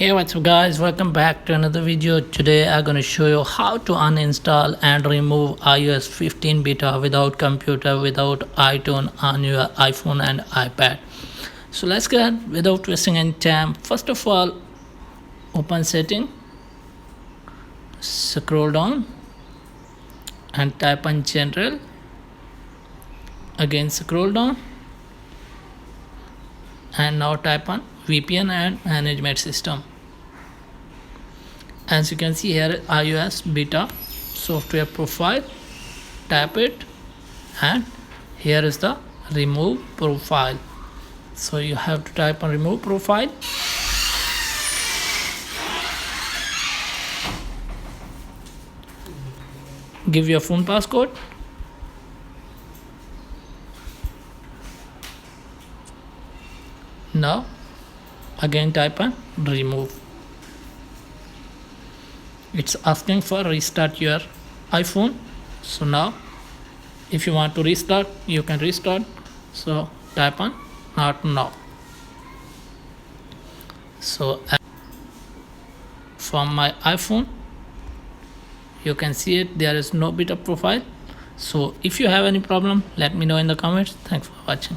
Hey, what's up guys, welcome back to another video. Today I'm going to show you how to uninstall and remove iOS 15 beta without computer, without iTunes on your iPhone and iPad. So let's get without wasting any time. First of all, open setting, scroll down and type on general. Again scroll down and now type on VPN and management system. As you can see here, iOS beta software profile, tap it and here is the remove profile. So you have to type on remove profile. Give your phone passcode. Now again type on remove. It's asking for restart your iPhone. So now if you want to restart, you can restart. So type on not now. So from my iPhone you can see it, there is no beta profile. So if you have any problem, let me know in the comments. Thanks for watching.